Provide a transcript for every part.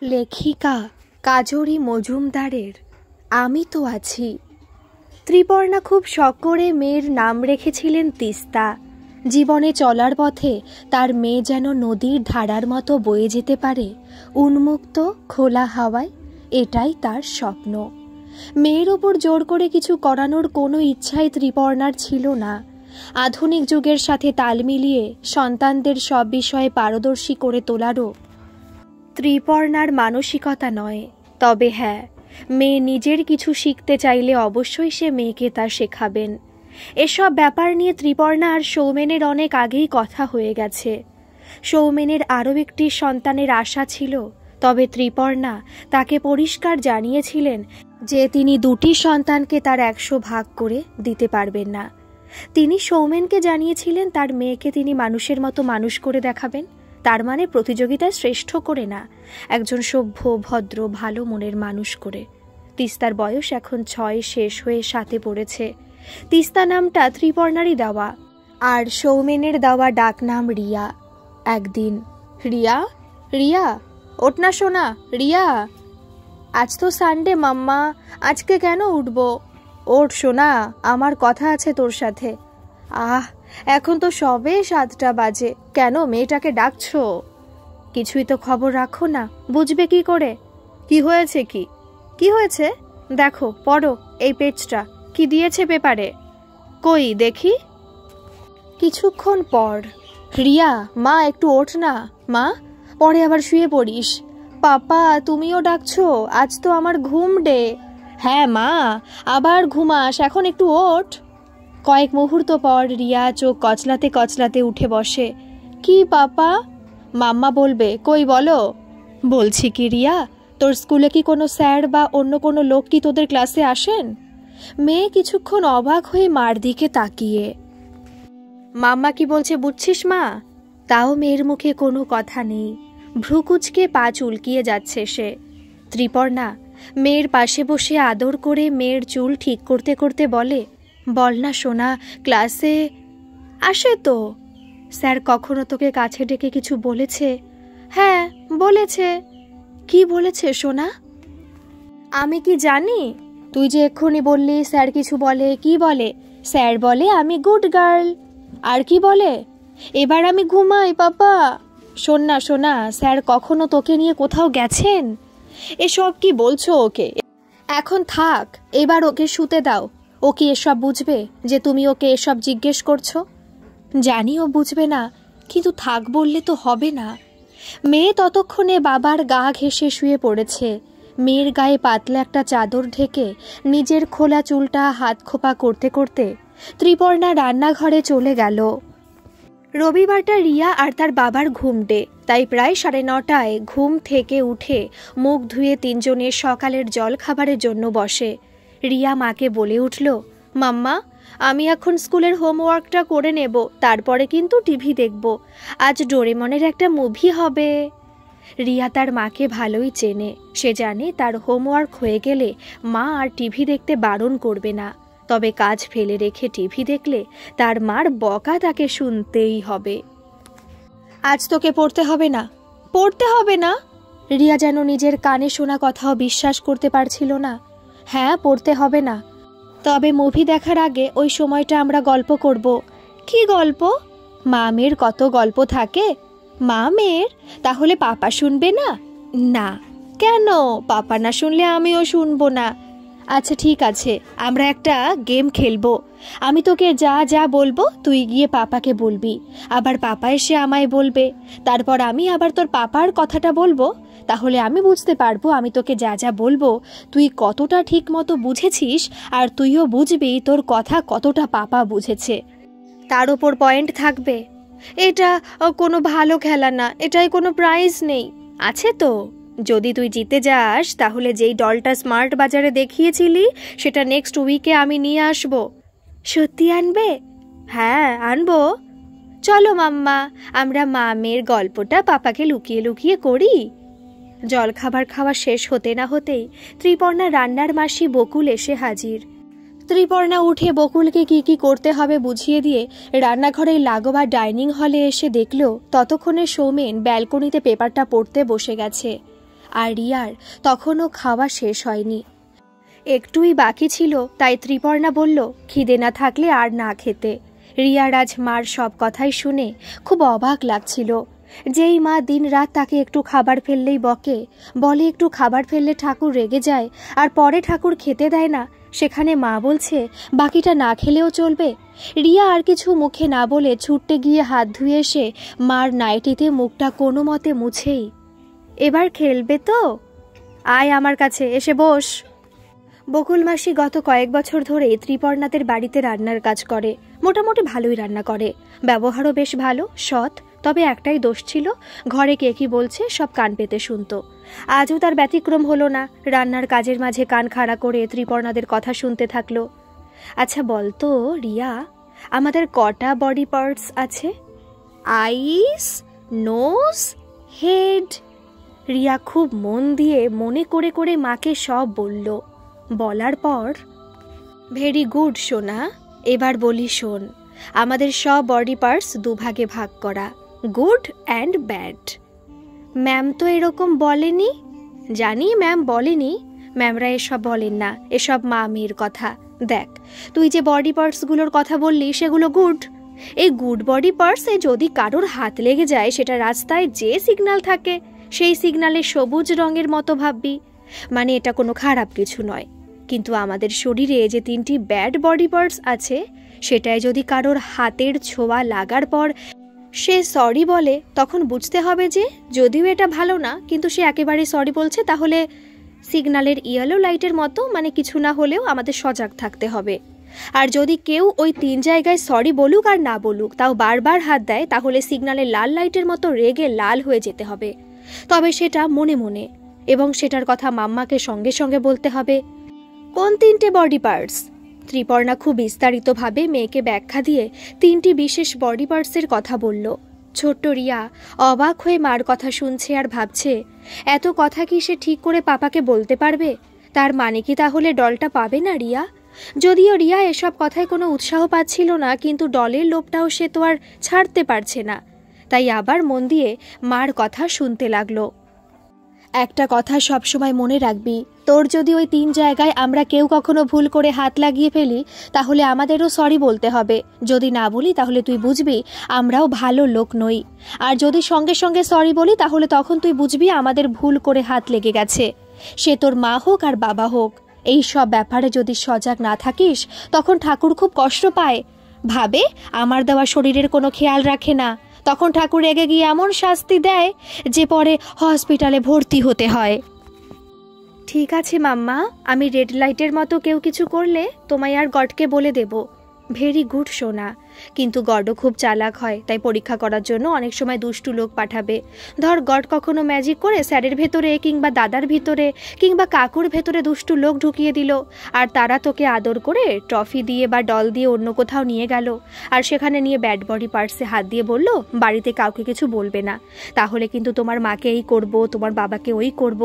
লেখিকা কাজরি মজুমদারের আমি তো আছি। ত্রিপর্ণা খুব শখ করে মেয়ের নাম রেখেছিলেন তিস্তা। জীবনে চলার পথে তার মেয়ে যেন নদীর ধারার মতো বয়ে যেতে পারে, উন্মুক্ত খোলা হাওয়ায়। এটাই তার স্বপ্ন। মেয়ের ওপর জোর করে কিছু করানোর কোনো ইচ্ছাই ত্রিপর্ণার ছিল না। আধুনিক যুগের সাথে তাল মিলিয়ে সন্তানদের সব বিষয়ে পারদর্শী করে তোলারও ত্রিপর্ণার মানসিকতা নয়। তবে হ্যাঁ, মেয়ে নিজের কিছু শিখতে চাইলে অবশ্যই সে মেয়েকে তা শেখাবেন। এসব ব্যাপার নিয়ে ত্রিপর্ণা আর সৌমেনের অনেক আগেই কথা হয়ে গেছে। সৌমেনের আরও একটি সন্তানের আশা ছিল, তবে ত্রিপর্ণা তাকে পরিষ্কার জানিয়েছিলেন যে তিনি দুটি সন্তানকে তার 100 ভাগ করে দিতে পারবেন না। তিনি সৌমেনকে জানিয়েছিলেন তার মেয়েকে তিনি মানুষের মতো মানুষ করে দেখাবেন, তার মানে প্রতিযোগিতায় শ্রেষ্ঠ করে না, একজন সভ্য ভদ্র ভালো মনের মানুষ করে। তিস্তার বয়স এখন 6 শেষ হয়ে 7-এ পড়েছে। তিস্তা নামটা ত্রিপর্ণারই দেওয়া, আর সৌমেনের দেওয়া ডাক নাম রিয়া। একদিন, রিয়া রিয়া ওঠ না সোনা, রিয়া আজ তো সানডে মাম্মা, আজকে কেন উঠব? ওঠ সোনা, আমার কথা আছে তোর সাথে। আহ, এখন তো সবে 7টা বাজে, কেন মেয়েটাকে ডাকছো? কিছুই তো খবর রাখো না, বুঝবে কি করে? কি হয়েছে? কি হয়েছে দেখো, পড়ো এই পেজটা, কি দিয়েছে পেপারে, কই দেখি। কিছুক্ষণ পর, রিয়া মা একটু ওঠ না মা, পরে আবার শুয়ে পড়িস। পাপা তুমিও ডাকছো? আজ তো আমার ঘুম ডে। হ্যাঁ মা, আবার ঘুমাস, এখন একটু ওঠ। কয়েক মুহূর্ত পর রিয়া চোখ কচলাতে কচলাতে উঠে বসে। কি পাপা? মাম্মা বলবে, কই বলো। বলছি কি রিয়া, তোর স্কুলে কি কোনো স্যার বা অন্য কোনো লোক কি তোদের ক্লাসে আসেন? মেয়ে কিছুক্ষণ অবাক হয়ে মার দিকে তাকিয়ে। মাম্মা কি বলছে বুঝছিস মা? তাও মেয়ের মুখে কোনো কথা নেই, ভ্রুকুচকে পা চুলকিয়ে যাচ্ছে সে। ত্রিপর্ণা মেয়ের পাশে বসে আদর করে মেয়ের চুল ঠিক করতে করতে বলে, বল না সোনা, ক্লাসে আসে তো? স্যার কখনো তোকে কাছে ডেকে কিছু বলেছে? হ্যাঁ বলেছে। কি বলেছে সোনা? আমি কি জানি? তুই যে এক্ষুনি বললি স্যার কিছু বলে, কি বলে? স্যার বলে আমি গুড গার্ল। আর কি বলে? এবার আমি ঘুমাই পাপা। শোন না সোনা, স্যার কখনো তোকে নিয়ে কোথাও গেছেন? এসব কি বলছো ওকে? এখন থাক, এবার ওকে শুতে দাও। ও কি এসব বুঝবে যে তুমি ওকে এসব জিজ্ঞেস করছো? জানি ও বুঝবে না, কিন্তু থাক বললে তো হবে না। মেয়ে ততক্ষণে বাবার গা ঘেঁষে শুয়ে পড়েছে। মেয়ের গায়ে পাতলা একটা চাদর ঢেকে নিজের খোলা চুলটা হাত খোপা করতে করতে ত্রিপর্ণা রান্নাঘরে চলে গেল। রবিবারটা রিয়া আর তার বাবার ঘুম ডে, তাই প্রায় 9:30টায় ঘুম থেকে উঠে মুখ ধুয়ে তিনজনে সকালের জল খাবারের জন্য বসে। রিয়া মাকে বলে উঠল, মাম্মা আমি এখন স্কুলের হোমওয়ার্কটা করে নেব, তারপরে কিন্তু টিভি দেখব। আজ ডোরেমনের একটা মুভি হবে। রিয়া তার মাকে ভালোই চেনে, সে জানে তার হোমওয়ার্ক হয়ে গেলে মা আর টিভি দেখতে বারণ করবে না, তবে কাজ ফেলে রেখে টিভি দেখলে তার মার বকা তাকে শুনতেই হবে। আজ তোকে পড়তে হবে না। পড়তে হবে না? রিয়া যেন নিজের কানে শোনা কথাও বিশ্বাস করতে পারছিল না। হ্যাঁ পড়তে হবে না, তবে মুভি দেখার আগে ওই সময়টা আমরা গল্প করব। কি গল্প? মা মেয়ের কত গল্প থাকে। মা মেয়ের? তাহলে পাপা শুনবে না? না। কেন? পাপা না শুনলে আমিও শুনবো না। আচ্ছা ঠিক আছে, আমরা একটা গেম খেলবো। আমি তোকে যা যা বলবো তুই গিয়ে পাপাকে বলবি, আবার পাপা এসে আমায় বলবে, তারপর আমি আবার তোর পাপার কথাটা বলবো। তাহলে আমি বুঝতে পারবো আমি তোকে যা যা বলবো তুই কতটা ঠিক মতো বুঝেছিস, আর তুইও বুঝবি তোর কথা কতটা পাপা বুঝেছে। তার উপর পয়েন্ট থাকবে। এটা কোনো ভালো খেলা না, এটাই কোনো প্রাইজ নেই। আছে তো, যদি তুই জিতে যাস তাহলে যেই ডলটা স্মার্ট বাজারে দেখিয়েছিলি সেটা নেক্সট উইকে আমি নিয়ে আসব। সত্যি আনবে? হ্যাঁ আনবো। চলো মাম্মা, আমরা মা মেয়ের গল্পটা পাপাকে লুকিয়ে লুকিয়ে করি। জলখাবার খাওয়া শেষ হতে না হতেই ত্রিপর্ণা রান্নার মাসি বকুল এসে হাজির। ত্রিপর্ণা উঠে বকুলকে কি কি করতে হবে বুঝিয়ে দিয়ে রান্নাঘরের লাগোয়া ডাইনিং হলে এসে দেখল ততক্ষণে সৌমেন ব্যালকনিতে পেপারটা পড়তে বসে গেছে। আর রিয়ার তখনও খাওয়া শেষ হয়নি, একটুই বাকি ছিল। তাই ত্রিপর্ণা বলল খিদে না থাকলে আর না খেতে। রিয়ার আজ মার সব কথাই শুনে খুব অবাক লাগছিল। যেই মা দিনরাত তাকে একটু খাবার ফেললেই বকে, বলে একটু খাবার ফেললে ঠাকুর রেগে যায়, আর পরে ঠাকুর খেতে দেয় না, সেখানে মা বলছে বাকিটা না খেলেও চলবে। রিয়া আর কিছু মুখে না বলে ছুটতে গিয়ে হাত ধুয়ে এসে মার নাইটিতে মুখটা কোনো মতে মুছেই, এবার খেলবে তো? আয় আমার কাছে এসে বস। বকুল মাসি গত কয়েক বছর ধরে ত্রিপর্ণাদের বাড়িতে রান্নার কাজ করে। মোটামুটি ভালোই রান্না করে, ব্যবহারও বেশ ভালো, সৎ। তবে একটাই দোষ ছিল, ঘরে কে কি বলছে সব কান পেতে শুনত। আজও তার ব্যতিক্রম হলো না, রান্নার কাজের মাঝে কান খাড়া করে ত্রিপর্ণাদের কথা শুনতে থাকলো। আচ্ছা বলতো রিয়া, আমাদের কটা বডি পার্টস আছে? আইস, নোজ, হেড। রিয়া খুব মন দিয়ে মনে করে করে মাকে সব বলল। বলার পর, ভেরি গুড সোনা, এবার বলি শোন, আমাদের সব বডি পার্টস দুভাগে ভাগ করা, গুড অ্যান্ড ব্যাড। ম্যাম তো এরকম বলেনি। জানি ম্যাম বলেনি, ম্যামরা এসব বলেন না, এসব মা মেয়ের কথা। দেখ, তুই যে বডি পার্টসগুলোর কথা বললি সেগুলো গুড। এই গুড বডি পার্টসে যদি কারোর হাত লেগে যায়, সেটা রাস্তায় যে সিগন্যাল থাকে সেই সিগন্যালে সবুজ রঙের মতো ভাববি, মানে এটা কোনো খারাপ কিছু নয়। কিন্তু আমাদের শরীরে যে 3টি ব্যাড বডি পার্টস আছে, সেটাই যদি কারোর হাতের ছোঁয়া লাগার পর সে সরি বলে, তখন বুঝতে হবে যে যদিও এটা ভালো না, কিন্তু সে একেবারে সরি বলছে। তাহলে সিগন্যালের ইয়েলো লাইটের মতো, মানে কিছু না হলেও আমাদের সজাগ থাকতে হবে। আর যদি কেউ ওই 3 জায়গায় সরি বলুক আর না বলুক, তাও বারবার হাত দেয়, তাহলে সিগন্যালের লাল লাইটের মতো রেগে লাল হয়ে যেতে হবে। তবে সেটা মনে মনে, এবং সেটার কথা মাম্মাকে সঙ্গে সঙ্গে বলতে হবে। কোন 3টে বডি পার্টস? ত্রিপর্ণা খুব বিস্তারিতভাবে মেয়েকে ব্যাখ্যা দিয়ে 3টি বিশেষ বডি পার্টসের কথা বলল। ছোট্ট রিয়া অবাক হয়ে মার কথা শুনছে আর ভাবছে, এত কথা কি সে ঠিক করে পাপাকে বলতে পারবে? তার মানে কি তাহলে ডলটা পাবে না রিয়া? যদিও রিয়া এসব কথায় কোনো উৎসাহ পাচ্ছিল না, কিন্তু ডলের লোভটাও সে তো আর ছাড়তে পারছে না। তাই আবার মন দিয়ে মার কথা শুনতে লাগলো। একটা কথা সবসময় মনে রাখবি, তোর যদি ওই 3 জায়গায় আমরা কেউ কখনো ভুল করে হাত লাগিয়ে ফেলি, তাহলে আমাদেরও সরি বলতে হবে। যদি না বলি তাহলে তুই বুঝবি আমরাও ভালো লোক নই। আর যদি সঙ্গে সঙ্গে সরি বলি, তাহলে তখন তুই বুঝবি আমাদের ভুল করে হাত লেগে গেছে, সে তোর মা হোক আর বাবা হোক। এই সব ব্যাপারে যদি সজাগ না থাকিস, তখন ঠাকুর খুব কষ্ট পায়, ভাবে আমার দেওয়া শরীরের কোনো খেয়াল রাখে না। তখন ঠাকুর রেগে গিয়ে এমন শাস্তি দেয় যে পরে হসপিটালে ভর্তি হতে হয়। ঠিক আছে মাম্মা, আমি রেড লাইটের মতো কেউ কিছু করলে তোমায় আর গডকে বলে দেব। ভেরি গুড সোনা। কিন্তু গডও খুব চালাক হয়, তাই পরীক্ষা করার জন্য অনেক সময় দুষ্টু লোক পাঠাবে। ধর গড কখনো ম্যাজিক করে স্যারের ভেতরে কিংবা দাদার ভিতরে কিংবা কাকুর ভেতরে দুষ্টু লোক ঢুকিয়ে দিল, আর তারা তোকে আদর করে ট্রফি দিয়ে বা ডল দিয়ে অন্য কোথাও নিয়ে গেল, আর সেখানে নিয়ে ব্যাড বডি পার্টসে হাত দিয়ে বলল বাড়িতে কাউকে কিছু বলবে না, তাহলে কিন্তু তোমার মাকে এই করব, তোমার বাবাকে ওই করব,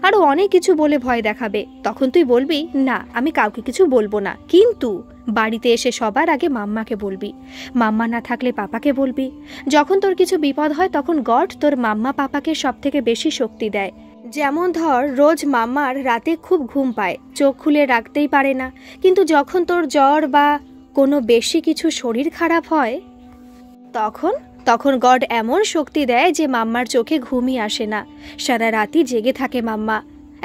আরও অনেক কিছু বলে ভয় দেখাবে। তখন তুই বলবি না আমি কাউকে কিছু বলবো না, কিন্তু বাড়িতে এসে সবার আগে মাম্মাকে বলবি, মাম্মা না থাকলে পাপাকে বলবি। যখন তোর কিছু বিপদ হয় তখন গড তোর মাম্মা পাপাকে সব থেকে বেশি শক্তি দেয়। যেমন ধর রোজ মাম্মার রাতে খুব ঘুম পায়, চোখ খুলে রাখতেই পারে না, কিন্তু যখন তোর জ্বর বা কোনো বেশি কিছু শরীর খারাপ হয়, তখন গড এমন শক্তি দেয় যে মাম্মার চোখে ঘুমই আসে না, সারা রাতই জেগে থাকে মাম্মা।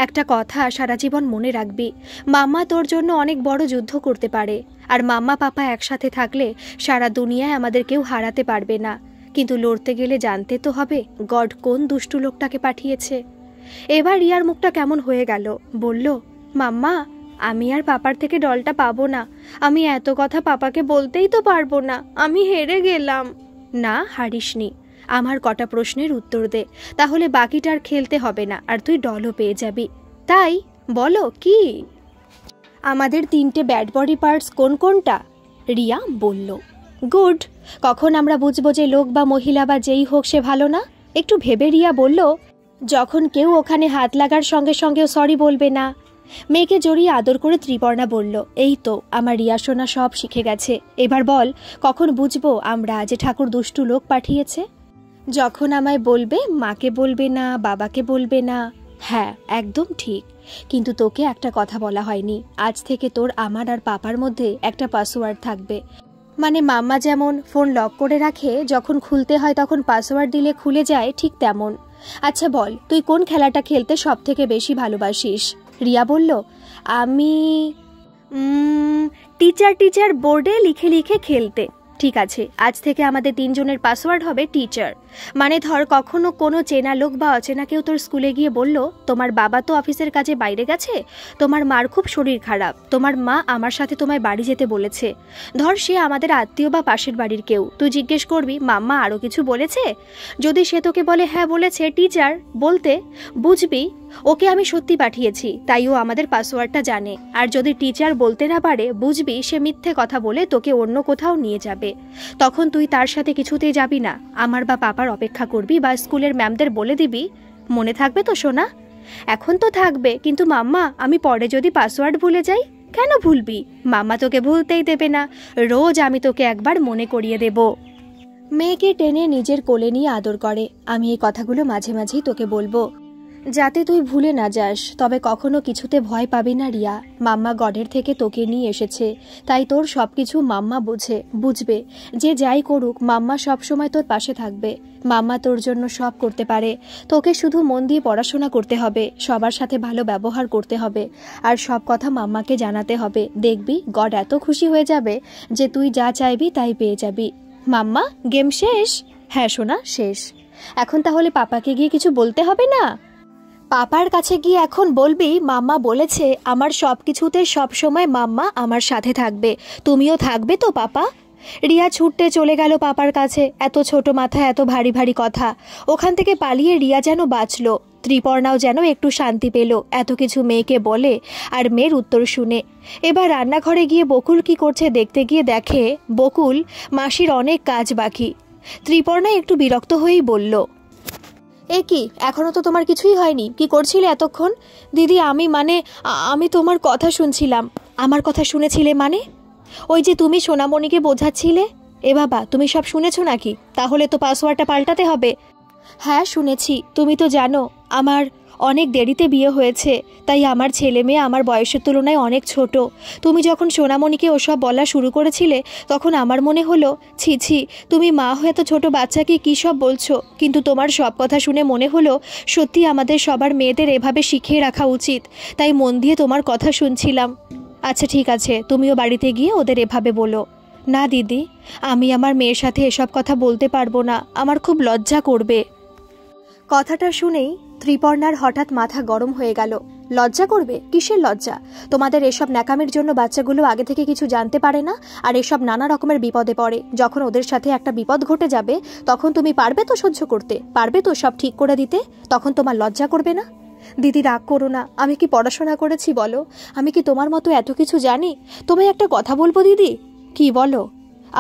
একটা কথা সারা জীবন মনে রাখবি, মাম্মা তোর জন্য অনেক বড় যুদ্ধ করতে পারে, আর মাম্মা পাপা একসাথে থাকলে সারা দুনিয়ায় আমাদের কেউ হারাতে পারবে না। কিন্তু লড়তে গেলে জানতে তো হবে গড কোন দুষ্টু লোকটাকে পাঠিয়েছে। এবার রিয়ার মুখটা কেমন হয়ে গেল, বলল মাম্মা আমি আর পাপার থেকে ডলটা পাবো না, আমি এত কথা পাপাকে বলতেই তো পারবো না, আমি হেরে গেলাম। না হারিসনি, আমার কটা প্রশ্নের উত্তর দে, তাহলে বাকিটার খেলতে হবে না, আর তুই ডলও পেয়ে যাবি। তাই বলো কি আমাদের 3টে ব্যাড বডি পার্টস কোন কোনটা? রিয়া বলল গুড। কখন আমরা বুঝবো যে লোক বা মহিলা বা যেই হোক সে ভালো না? একটু ভেবে রিয়া বলল, যখন কেউ ওখানে হাত লাগার সঙ্গে সঙ্গেও সরি বলবে না। মেয়েকে জড়িয়ে আদর করে ত্রিপর্ণা বলল, এই তো আমার রিয়া সোনা সব শিখে গেছে। এবার বল কখন বুঝবো আমরা যে ঠাকুর দুষ্টু লোক পাঠিয়েছে? যখন আমায় বলবে মাকে বলবে না, বাবাকে বলবে না, হ্যাঁ, একদম ঠিক। কিন্তু তোকে একটা কথা বলা হয়নি, আজ থেকে তোর আমার আর পাপার মধ্যে একটা পাসওয়ার্ড থাকবে। মানে মাম্মা যেমন ফোন লক করে রাখে, যখন খুলতে হয় তখন পাসওয়ার্ড দিলে খুলে যায়, ঠিক তেমন। আচ্ছা বল, তুই কোন খেলাটা খেলতে সব থেকে বেশি ভালোবাসিস? রিয়া বলল, আমি টিচার বোর্ডে লিখে লিখে খেলতে। ঠিক আছে, আজ থেকে আমাদের 3 জনের পাসওয়ার্ড হবে টিচার। মানে ধর কখনো কোনো চেনা লোক বা অচেনা কেউ তোর স্কুলে গিয়ে বলল, তোমার বাবা তো অফিসের কাজে বাইরে গেছে, তোমার মার খুব শরীর খারাপ, তোমার মা আমার সাথে তোমায় বাড়ি যেতে বলেছে। ধর সে আমাদের আত্মীয় বা পাশের বাড়ির কেউ, তুই জিজ্ঞেস করবি মাম্মা আরও কিছু বলেছে? যদি সে তোকে বলে হ্যাঁ বলেছে টিচার বলতে, বুঝবি ওকে আমি সত্যি পাঠিয়েছি, তাই ও আমাদের পাসওয়ার্ডটা জানে। আর যদি টিচার বলতে না পারে, বুঝবি সে মিথ্যে কথা বলে তোকে অন্য কোথাও নিয়ে যাবে। তখন তুই তার সাথে কিছুতেই যাবি না, আমার বা পাপার অপেক্ষা করবি বা স্কুলের ম্যামদের বলে দিবি। মনে থাকবে তো সোনা? এখন তো থাকবে, কিন্তু মাম্মা আমি পরে যদি পাসওয়ার্ড ভুলে যাই? কেন ভুলবি? মাম্মা তোকে ভুলতেই দেবে না, রোজ আমি তোকে একবার মনে করিয়ে দেব। মেয়েকে টেনে নিজের কোলে নিয়ে আদর করে। আমি এই কথাগুলো মাঝে মাঝেই তোকে বলবো, যাতে তুই ভুলে না যাস। তবে কখনো কিছুতে ভয় পাবি না রিয়া, মাম্মা গডের থেকে তোকে নিয়ে এসেছে, তাই তোর সবকিছু মাম্মা বুঝবে। যে যাই করুক মাম্মা সবসময় তোর পাশে থাকবে। মাম্মা তোর জন্য সব করতে পারে, তোকে শুধু মন দিয়ে পড়াশোনা করতে হবে, সবার সাথে ভালো ব্যবহার করতে হবে, আর সব কথা মাম্মাকে জানাতে হবে। দেখবি গড এত খুশি হয়ে যাবে যে তুই যা চাইবি তাই পেয়ে যাবি। মাম্মা, গেম শেষ? হ্যাঁ সোনা, শেষ। এখন তাহলে পাপাকে গিয়ে কিছু বলতে হবে না? পাপার কাছে গিয়ে এখন বলবি মাম্মা বলেছে আমার সব কিছুতে সবসময় মাম্মা আমার সাথে থাকবে, তুমিও থাকবে তো পাপা? রিয়া ছুটতে চলে গেল পাপার কাছে। এত ছোট মাথা, এত ভারী ভারী কথা। ওখান থেকে পালিয়ে রিয়া যেন বাঁচল। ত্রিপর্ণাও যেন একটু শান্তি পেল এত কিছু মেয়েকে বলে আর মেয়ের উত্তর শুনে। এবার রান্নাঘরে গিয়ে বকুল কি করছে দেখতে গিয়ে দেখে বকুল মাসির অনেক কাজ বাকি। ত্রিপর্ণা একটু বিরক্ত হয়েই বলল, এ কি, এখনো তো তোমার কিছুই হয়নি? কি করছিলে এতক্ষণ? দিদি আমি তোমার কথা শুনছিলাম। আমার কথা শুনেছিলে মানে? ওই যে তুমি সোনামণিকে বোঝাচ্ছিলে। এ বাবা, তুমি সব শুনেছো নাকি? তাহলে তো পাসওয়ার্ডটা পাল্টাতে হবে। হ্যাঁ শুনেছি, তুমি তো জানো আমার অনেক দেরিতে বিয়ে হয়েছে, তাই আমার ছেলে মেয়ে আমার বয়সের তুলনায় অনেক ছোট। তুমি যখন সোনামণিকে ওসব বলা শুরু করেছিলে তখন আমার মনে হলো, ছি ছি, তুমি মা হয়ে তো ছোট বাচ্চাকে কী সব বলছো। কিন্তু তোমার সব কথা শুনে মনে হলো সত্যি আমাদের সবার মেয়েদের এভাবে শিখিয়ে রাখা উচিত, তাই মন দিয়ে তোমার কথা শুনছিলাম। আচ্ছা ঠিক আছে, তুমিও বাড়িতে গিয়ে ওদের এভাবে বলো। না দিদি, আমি আমার মেয়ের সাথে এসব কথা বলতে পারবো না, আমার খুব লজ্জা করবে। কথাটা শুনেই ত্রিপর্ণার হঠাৎ মাথা গরম হয়ে গেল। লজ্জা করবে? কিসের লজ্জা? তোমাদের এসব ন্যাকামির জন্য বাচ্চাগুলো আগে থেকে কিছু জানতে পারে না, আর এসব নানা রকমের বিপদে পড়ে। যখন ওদের সাথে একটা বিপদ ঘটে যাবে তখন তুমি পারবে তো সহ্য করতে? পারবে তো সব ঠিক করে দিতে? তখন তোমার লজ্জা করবে না? দিদি রাগ করো না, আমি কি পড়াশোনা করেছি বলো? আমি কি তোমার মতো এত কিছু জানি? তোমায় একটা কথা বলবো দিদি। কি বলো?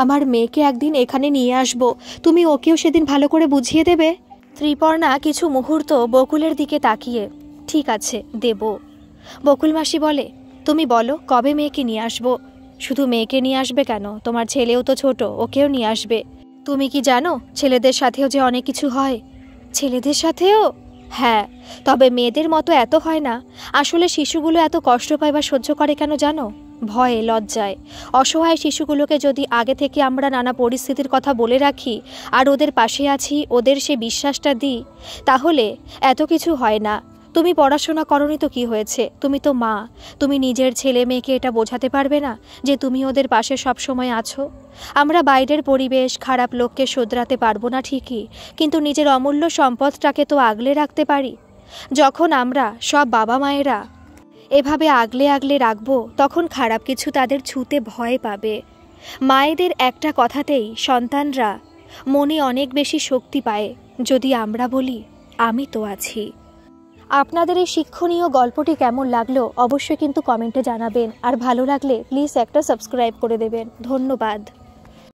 আমার মেয়েকে একদিন এখানে নিয়ে আসবো, তুমি ওকেও সেদিন ভালো করে বুঝিয়ে দেবে। ত্রিপর্ণা কিছু মুহূর্ত বকুলের দিকে তাকিয়ে, ঠিক আছে দেব। বকুল মাসি বলে, তুমি বলো কবে মেয়েকে নিয়ে আসবো? শুধু মেয়েকে নিয়ে আসবে কেন, তোমার ছেলেও তো ছোট, ওকেও নিয়ে আসবে। তুমি কি জানো ছেলেদের সাথেও যে অনেক কিছু হয়? ছেলেদের সাথেও? হ্যাঁ, তবে মেয়েদের মতো এত হয় না। আসলে শিশুগুলো এত কষ্ট পায় বা সহ্য করে কেন জানো? ভয়ে, লজ্জায়। অসহায় শিশুগুলোকে যদি আগে থেকে আমরা নানা পরিস্থিতির কথা বলে রাখি আর ওদের পাশে আছি, ওদের সে বিশ্বাসটা দিই, তাহলে এত কিছু হয় না। তুমি পড়াশোনা করনি তো কি হয়েছে? তুমি তো মা, তুমি নিজের ছেলে মেয়েকে এটা বোঝাতে পারবে না যে তুমি ওদের পাশে সব সময় আছো? আমরা বাইরের পরিবেশ, খারাপ লোককে শোধরাতে পারবো না ঠিকই, কিন্তু নিজের অমূল্য সম্পদটাকে তো আগলে রাখতে পারি। যখন আমরা সব বাবা মায়েরা এভাবে আগলে আগলে রাখবো, তখন খারাপ কিছু তাদের ছুঁতে ভয় পাবে। মায়েদের একটা কথাতেই সন্তানরা মনে অনেক বেশি শক্তি পায় যদি আমরা বলি আমি তো আছি। আপনাদের এই শিক্ষণীয় গল্পটি কেমন লাগলো অবশ্যই কিন্তু কমেন্টে জানাবেন, আর ভালো লাগলে প্লিজ একটা সাবস্ক্রাইব করে দেবেন। ধন্যবাদ।